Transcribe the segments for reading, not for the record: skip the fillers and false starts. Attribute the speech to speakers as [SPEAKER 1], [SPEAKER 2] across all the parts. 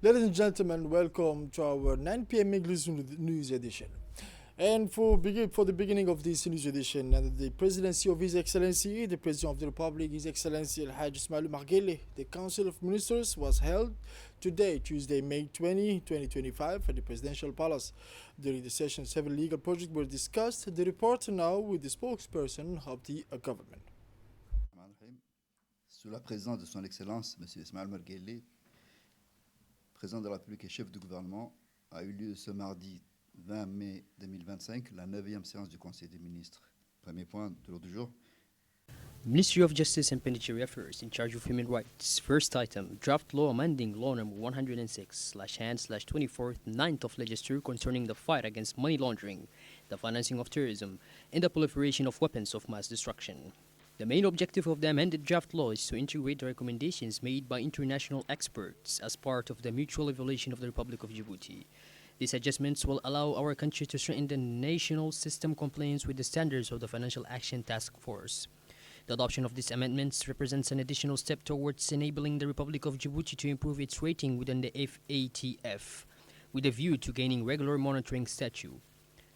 [SPEAKER 1] Ladies and gentlemen, welcome to our 9 p.m. English news edition. And for the beginning of this news edition, under the presidency of His Excellency, the President of the Republic, His Excellency Al-Hajj Ismail Marghele, the Council of Ministers was held today, Tuesday, May 20, 2025, at the Presidential Palace. During the session, several legal projects were discussed. The report now with the spokesperson of the government.
[SPEAKER 2] Sous la présidence de Son Excellence, M. Ismail Marghele, président de la République et chef du gouvernement, a eu lieu ce mardi 20 mai 2025, la 9e séance du Conseil des ministres. Premier point de l'ordre du jour.
[SPEAKER 3] Ministry of Justice and Penitentiary Affairs in charge of human rights. First item, draft law amending law number 106/hand/24th 9th of legislature concerning the fight against money laundering, the financing of terrorism, and the proliferation of weapons of mass destruction. The main objective of the amended draft law is to integrate the recommendations made by international experts as part of the mutual evaluation of the Republic of Djibouti. These adjustments will allow our country to strengthen the national system compliance with the standards of the Financial Action Task Force. The adoption of these amendments represents an additional step towards enabling the Republic of Djibouti to improve its rating within the FATF, with a view to gaining regular monitoring status.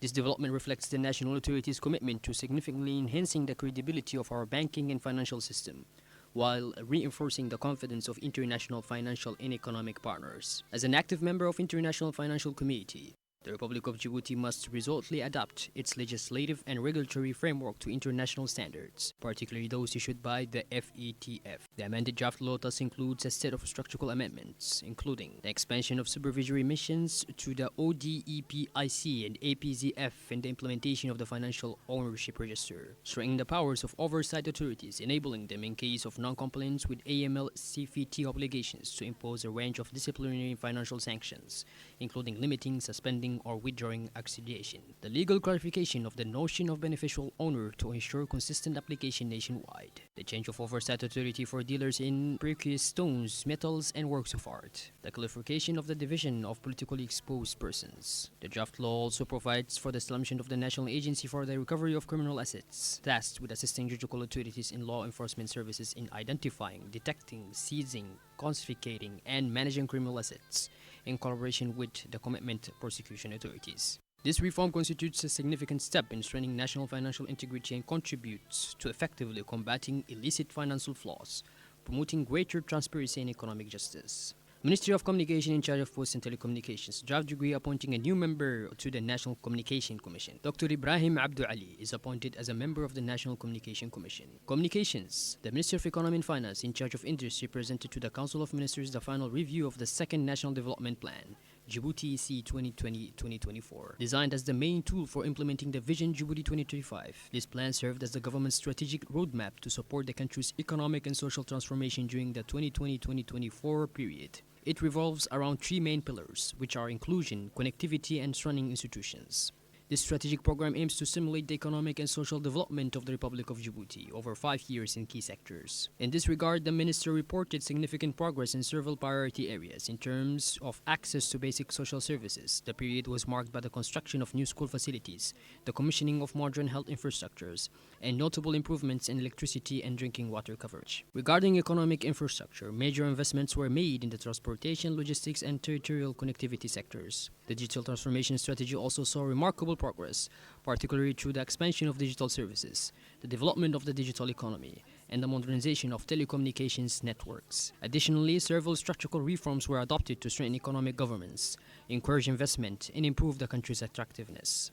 [SPEAKER 3] This development reflects the national authorities' commitment to significantly enhancing the credibility of our banking and financial system, while reinforcing the confidence of international financial and economic partners. As an active member of international financial community, the Republic of Djibouti must resolutely adapt its legislative and regulatory framework to international standards, particularly those issued by the FATF. The amended draft law thus includes a set of structural amendments, including the expansion of supervisory missions to the ODEPIC and APZF and the implementation of the Financial Ownership Register, strengthening the powers of oversight authorities, enabling them in case of non-compliance with AML-CFT obligations to impose a range of disciplinary and financial sanctions, including limiting, suspending, or withdrawing accreditation. The legal clarification of the notion of beneficial owner to ensure consistent application nationwide. The change of oversight authority for dealers in precious stones, metals, and works of art. The clarification of the division of politically exposed persons. The draft law also provides for the establishment of the National Agency for the Recovery of Criminal Assets, tasked with assisting judicial authorities in law enforcement services in identifying, detecting, seizing, confiscating, and managing criminal assets, in collaboration with the commitment prosecution authorities. This reform constitutes a significant step in strengthening national financial integrity and contributes to effectively combating illicit financial flows, promoting greater transparency and economic justice. Ministry of Communication in charge of Posts and Telecommunications draft decree appointing a new member to the National Communication Commission. Dr. Ibrahim Abdul Ali is appointed as a member of the National Communication Commission. Communications. The Ministry of Economy and Finance in charge of Industry presented to the Council of Ministers the final review of the Second National Development Plan, Djibouti EC 2020-2024, designed as the main tool for implementing the Vision Djibouti 2025. This plan served as the government's strategic roadmap to support the country's economic and social transformation during the 2020-2024 period. It revolves around three main pillars, which are inclusion, connectivity, and strengthening institutions. This strategic program aims to stimulate the economic and social development of the Republic of Djibouti over 5 years in key sectors. In this regard, the minister reported significant progress in several priority areas. In terms of access to basic social services, the period was marked by the construction of new school facilities, the commissioning of modern health infrastructures, and notable improvements in electricity and drinking water coverage. Regarding economic infrastructure, major investments were made in the transportation, logistics, and territorial connectivity sectors. The digital transformation strategy also saw remarkable progress, particularly through the expansion of digital services, the development of the digital economy, and the modernization of telecommunications networks. Additionally, several structural reforms were adopted to strengthen economic governance, encourage investment, and improve the country's attractiveness.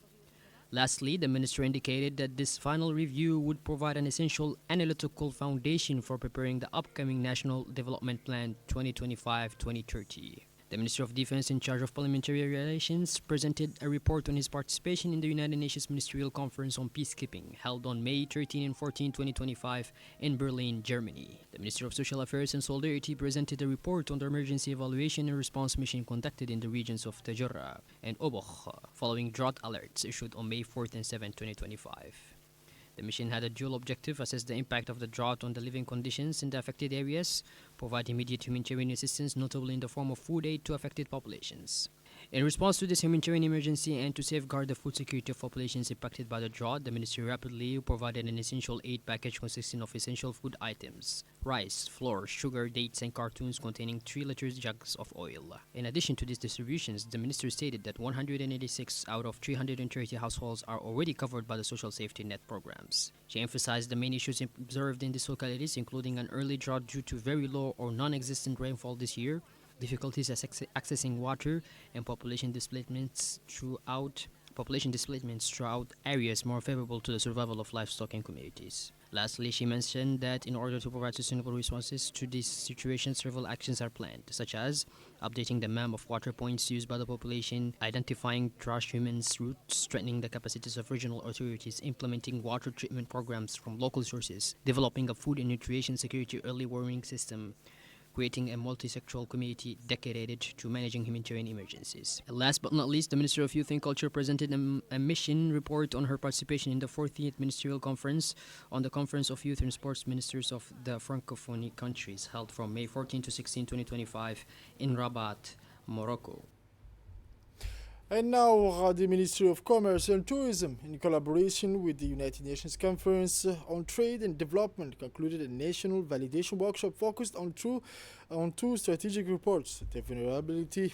[SPEAKER 3] Lastly, the minister indicated that this final review would provide an essential analytical foundation for preparing the upcoming National Development Plan 2025-2030. The Minister of Defense in charge of parliamentary relations presented a report on his participation in the United Nations Ministerial Conference on Peacekeeping held on May 13 and 14, 2025 in Berlin, Germany. The Minister of Social Affairs and Solidarity presented a report on the emergency evaluation and response mission conducted in the regions of Tajura and Oboch following drought alerts issued on May 4 and 7, 2025. The mission had a dual objective: assess the impact of the drought on the living conditions in the affected areas, provide immediate humanitarian assistance, notably in the form of food aid to affected populations. In response to this humanitarian emergency and to safeguard the food security of populations impacted by the drought, the ministry rapidly provided an essential aid package consisting of essential food items: rice, flour, sugar, dates, and cartons containing 3 liters jugs of oil. In addition to these distributions, the ministry stated that 186 out of 330 households are already covered by the social safety net programs. She emphasized the main issues observed in these localities, including an early drought due to very low or non-existent rainfall this year, difficulties accessing water, and population displacements throughout areas more favorable to the survival of livestock and communities. Lastly, she mentioned that in order to provide sustainable responses to these situations, several actions are planned, such as updating the map of water points used by the population, identifying trash humans routes, strengthening the capacities of regional authorities, implementing water treatment programs from local sources, developing a food and nutrition security early warning system, creating a multi-sectoral community dedicated to managing humanitarian emergencies. And last but not least, the Minister of Youth and Culture presented a mission report on her participation in the 40th Ministerial Conference on the Conference of Youth and Sports Ministers of the Francophone countries, held from May 14 to 16, 2025 in Rabat, Morocco.
[SPEAKER 1] And now, the Ministry of Commerce and Tourism, in collaboration with the United Nations Conference on Trade and Development, concluded a national validation workshop focused on two strategic reports: the vulnerability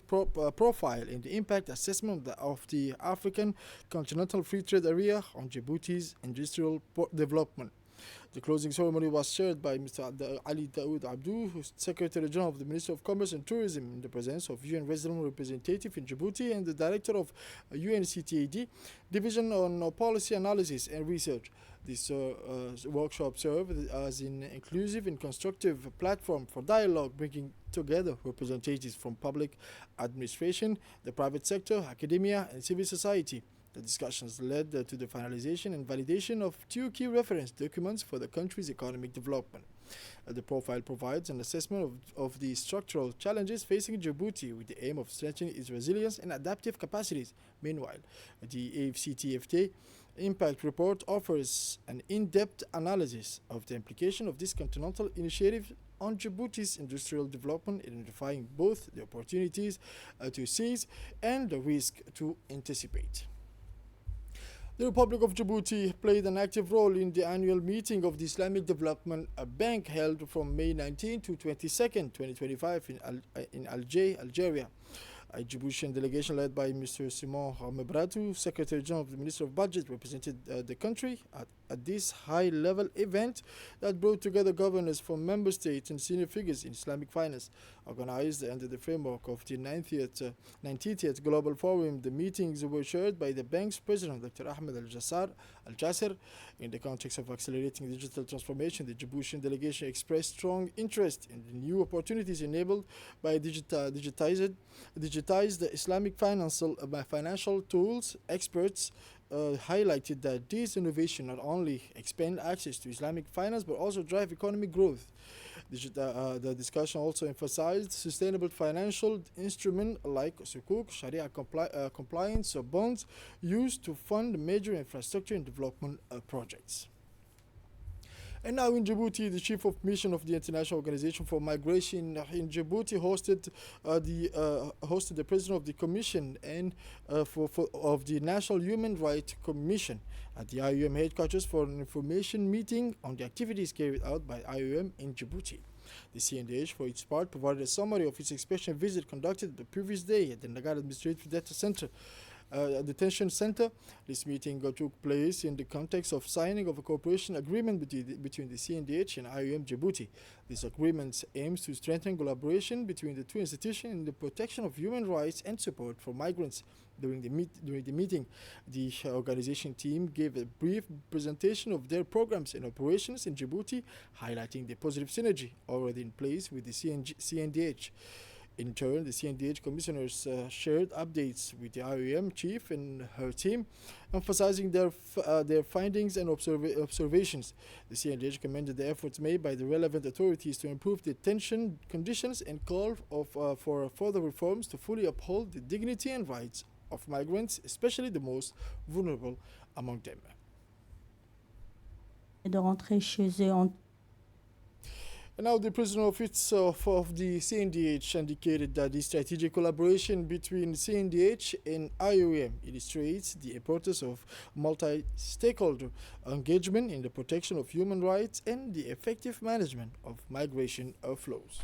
[SPEAKER 1] profile and the impact assessment of the African Continental Free Trade Area on Djibouti's industrial development. The closing ceremony was chaired by Mr. Ali Daoud Abdou, Secretary General of the Ministry of Commerce and Tourism, in the presence of UN Resident Representative in Djibouti and the Director of UNCTAD, Division on Policy Analysis and Research. This workshop served as an inclusive and constructive platform for dialogue, bringing together representatives from public administration, the private sector, academia, and civil society. The discussions led to the finalization and validation of 2 key reference documents for the country's economic development. The profile provides an assessment of the structural challenges facing Djibouti with the aim of strengthening its resilience and adaptive capacities. Meanwhile, the AFCTFTA Impact Report offers an in-depth analysis of the implication of this continental initiative on Djibouti's industrial development, identifying both the opportunities to seize and the risk to anticipate. The Republic of Djibouti played an active role in the annual meeting of the Islamic Development Bank held from May 19 to 22nd, 2025 in Alger, Algeria. A Djiboutian delegation led by Mr. Simon Mebratu, Secretary General of the Ministry of Budget, represented the country at this high-level event that brought together governors from member states and senior figures in Islamic finance. Organized under the framework of the 90th Global Forum, the meetings were chaired by the bank's president, Dr. Ahmed Al-Jasser. In the context of accelerating digital transformation, the Djiboutian delegation expressed strong interest in the new opportunities enabled by digitized Islamic financial tools. Experts highlighted that these innovations not only expand access to Islamic finance but also drive economic growth. The discussion also emphasized sustainable financial instruments like sukuk, Sharia compliance bonds used to fund major infrastructure and development projects. And now in Djibouti, the Chief of Mission of the International Organization for Migration in Djibouti hosted the President of the Commission and of the National Human Rights Commission at the IOM headquarters for an information meeting on the activities carried out by IOM in Djibouti. The CNDH, for its part, provided a summary of its inspection visit conducted the previous day at the Nagar Administrative Detention Center. This meeting took place in the context of signing of a cooperation agreement between the CNDH and IOM Djibouti. This agreement aims to strengthen collaboration between the two institutions in the protection of human rights and support for migrants. During the meeting, the organization team gave a brief presentation of their programs and operations in Djibouti, highlighting the positive synergy already in place with the CNDH. In turn, the CNDH commissioners shared updates with the IOM chief and her team, emphasizing their findings and observations. The CNDH commended the efforts made by the relevant authorities to improve detention conditions and called for further reforms to fully uphold the dignity and rights of migrants, especially the most vulnerable among them.
[SPEAKER 4] De rentrer chez eux
[SPEAKER 1] And now, the president of the CNDH indicated that the strategic collaboration between CNDH and IOM illustrates the importance of multi-stakeholder engagement in the protection of human rights and the effective management of migration flows.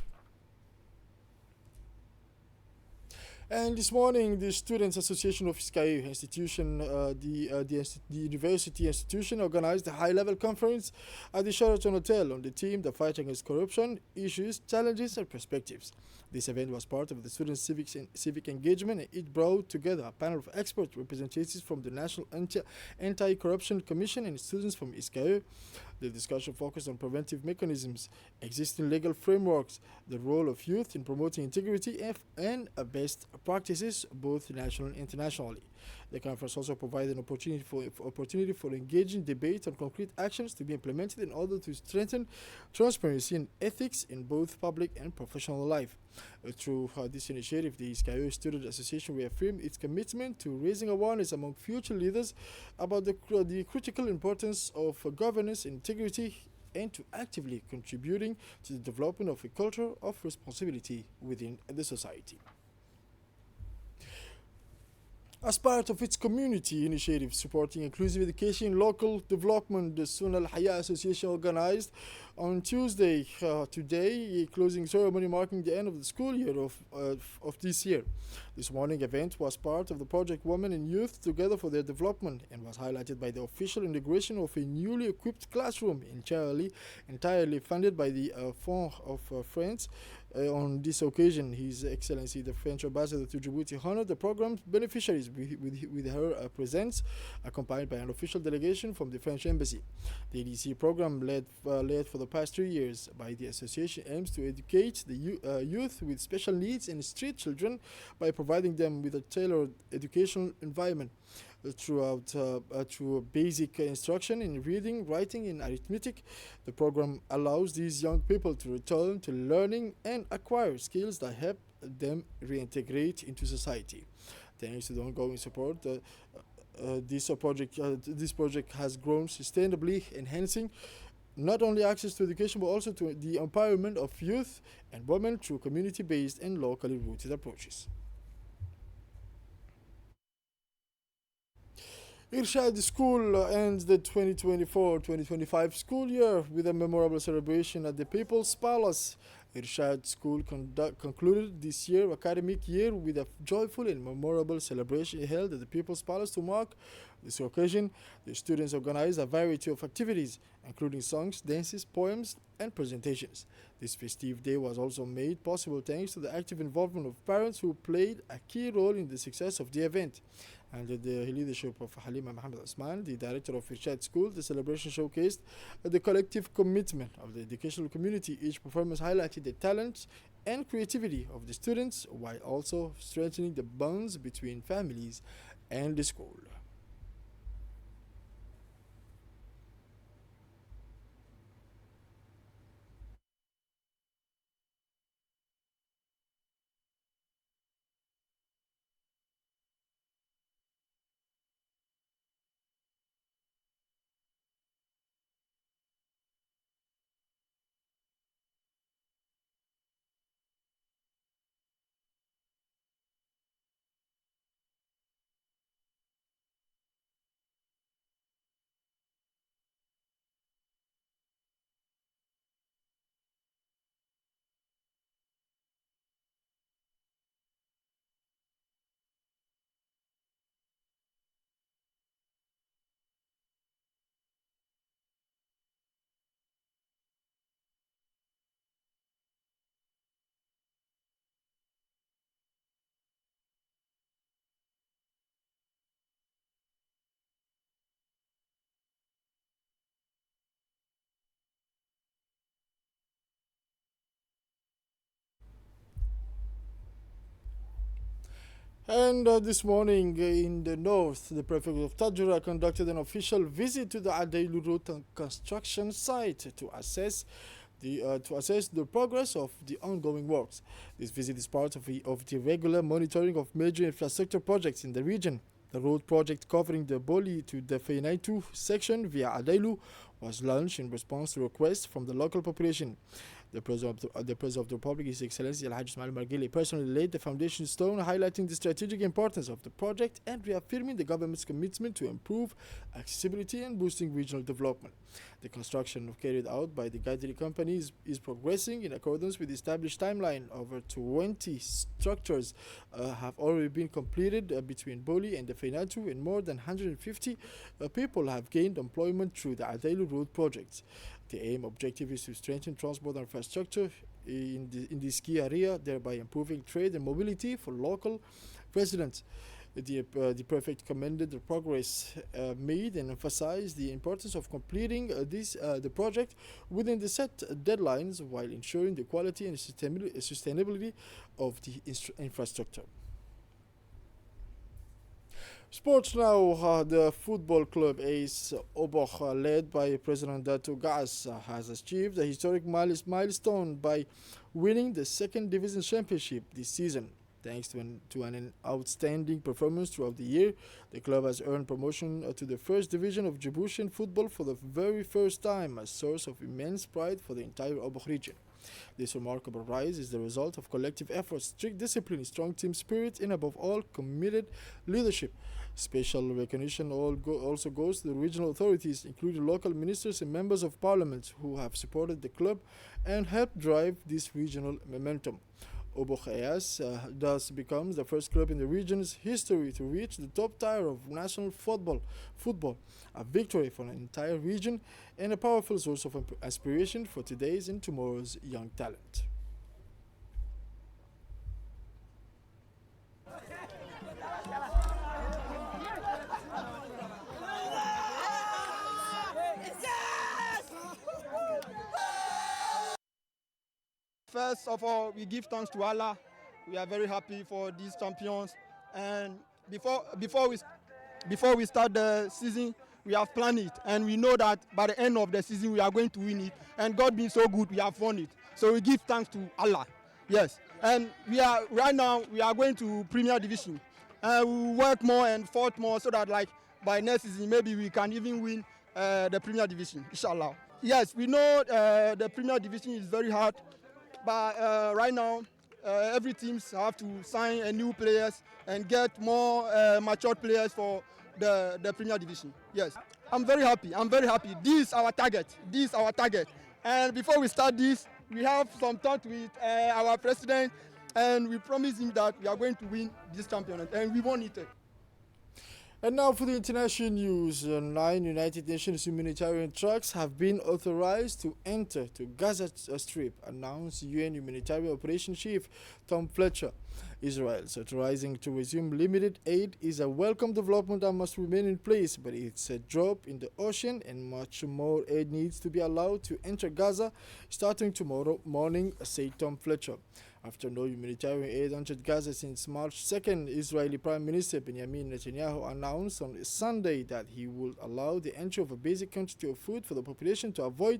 [SPEAKER 1] And this morning, the Students Association of Iska institution, the university institution, organized a high-level conference at the Sheraton Hotel on the theme "The Fight Against Corruption: Issues, Challenges, and Perspectives." This event was part of the students' civic engagement, and it brought together a panel of expert representatives from the National Anti-Corruption Commission and students from Iska. The discussion focused on preventive mechanisms, existing legal frameworks, the role of youth in promoting integrity, and best practices, both nationally and internationally. The conference also provided an opportunity for engaging debate on concrete actions to be implemented in order to strengthen transparency and ethics in both public and professional life. Through this initiative, the Iska Student Association reaffirmed its commitment to raising awareness among future leaders about the critical importance of governance and integrity, and to actively contributing to the development of a culture of responsibility within the society. As part of its community initiative supporting inclusive education and local development, the Sunnah Al-Haya Association organized on Tuesday, today, a closing ceremony marking the end of the school year of this year. This morning event was part of the project Women and Youth Together for Their Development and was highlighted by the official inauguration of a newly equipped classroom entirely funded by the Fond of France. On this occasion, His Excellency the French Ambassador to Djibouti honored the program's beneficiaries with her presence, accompanied by an official delegation from the French Embassy. The EDC program, led for the past 3 years by the association, aims to educate the youth with special needs and street children by providing them with a tailored educational environment. Through basic instruction in reading, writing, and arithmetic, the program allows these young people to return to learning and acquire skills that help them reintegrate into society. Thanks to the ongoing support, this project has grown sustainably, enhancing not only access to education but also to the empowerment of youth and women through community-based and locally rooted approaches. Irshad School ends the 2024-2025 school year with a memorable celebration at the People's Palace. Irshad School concluded this academic year with a joyful and memorable celebration held at the People's Palace. To mark this occasion, the students organized a variety of activities, including songs, dances, poems, and presentations. This festive day was also made possible thanks to the active involvement of parents who played a key role in the success of the event. Under the leadership of Halima Mohammed Osman, the director of Irshad School, the celebration showcased the collective commitment of the educational community. Each performance highlighted the talents and creativity of the students while also strengthening the bonds between families and the school. And this morning in the north, the prefect of Tajura conducted an official visit to the Adailu Road construction site to assess the progress of the ongoing works. This visit is part of the regular monitoring of major infrastructure projects in the region. The road project covering the Boli to the Feinaitu section via Adailu was launched in response to requests from the local population. The President of the Republic, His Excellency Al-Hajj Ismail Margili, personally laid the foundation stone, highlighting the strategic importance of the project and reaffirming the government's commitment to improve accessibility and boosting regional development. The construction carried out by the Gadri company is progressing in accordance with the established timeline. Over 20 structures have already been completed between Boli and the Feinatu, and more than 150 people have gained employment through the Adailu Road projects. The objective is to strengthen transport infrastructure in this key area, thereby improving trade and mobility for local residents. The prefect commended the progress made and emphasized the importance of completing the project within the set deadlines while ensuring the quality and sustainability of the infrastructure. Sports now. The football club ACE Oboch, led by President Datu Gas, has achieved a historic milestone by winning the second division championship this season. Thanks to an outstanding performance throughout the year, the club has earned promotion to the first division of Djiboutian football for the very first time, a source of immense pride for the entire Oboch region. This remarkable rise is the result of collective efforts, strict discipline, strong team spirit, and above all, committed leadership. Special recognition also goes to the regional authorities, including local ministers and members of parliament, who have supported the club and helped drive this regional momentum. Oboch AS thus becomes the first club in the region's history to reach the top tier of national football, a victory for an entire region and a powerful source of aspiration for today's and tomorrow's young talent.
[SPEAKER 4] First of all, we give thanks to Allah. We are very happy for these champions. And before we start the season, we have planned it, and we know that by the end of the season we are going to win it. And God being so good, we have won it. So we give thanks to Allah. Yes. And right now we are going to Premier Division. And we will work more and fight more so that by next season maybe we can even win the Premier Division, inshallah. Yes, we know the Premier Division is very hard. But right now, every teams have to sign a new players and get more mature players for the Premier Division. Yes, I'm very happy. This is our target. And before we start this, we have some talk with our president, and we promise him that we are going to win this championship, and we won it.
[SPEAKER 1] And now for the international news. 9 United Nations humanitarian trucks have been authorized to enter to Gaza Strip, announced UN Humanitarian Operations Chief Tom Fletcher. Israel's authorizing to resume limited aid is a welcome development that must remain in place, but it's a drop in the ocean and much more aid needs to be allowed to enter Gaza starting tomorrow morning, said Tom Fletcher. After no humanitarian aid entered Gaza since March 2nd, Israeli Prime Minister Benjamin Netanyahu announced on Sunday that he would allow the entry of a basic quantity of food for the population to avoid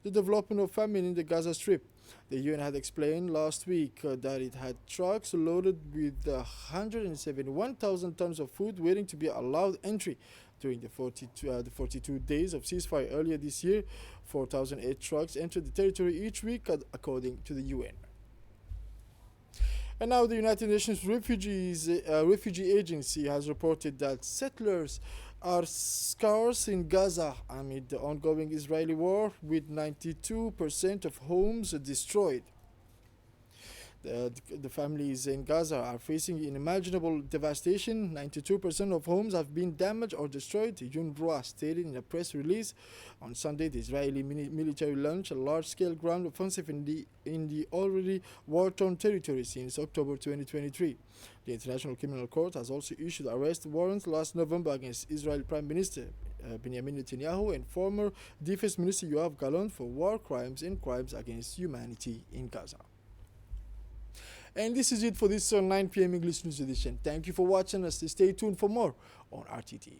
[SPEAKER 1] the development of famine in the Gaza Strip. The UN had explained last week that it had trucks loaded with 171,000 tons of food waiting to be allowed entry. During the 42 days of ceasefire earlier this year, 4,008 trucks entered the territory each week, according to the UN. And now the United Nations Refugee Agency has reported that settlers are scarce in Gaza amid the ongoing Israeli war, with 92% of homes destroyed. The families in Gaza are facing unimaginable devastation. 92% of homes have been damaged or destroyed, UNRWA stated in a press release. On Sunday, the Israeli military launched a large-scale ground offensive in the already war-torn territory since October 2023. The International Criminal Court has also issued arrest warrants last November against Israeli Prime Minister Benjamin Netanyahu and former Defense Minister Yoav Gallant for war crimes and crimes against humanity in Gaza. And this is it for this 9 p.m. English News Edition. Thank you for watching us. Stay tuned for more on RTT.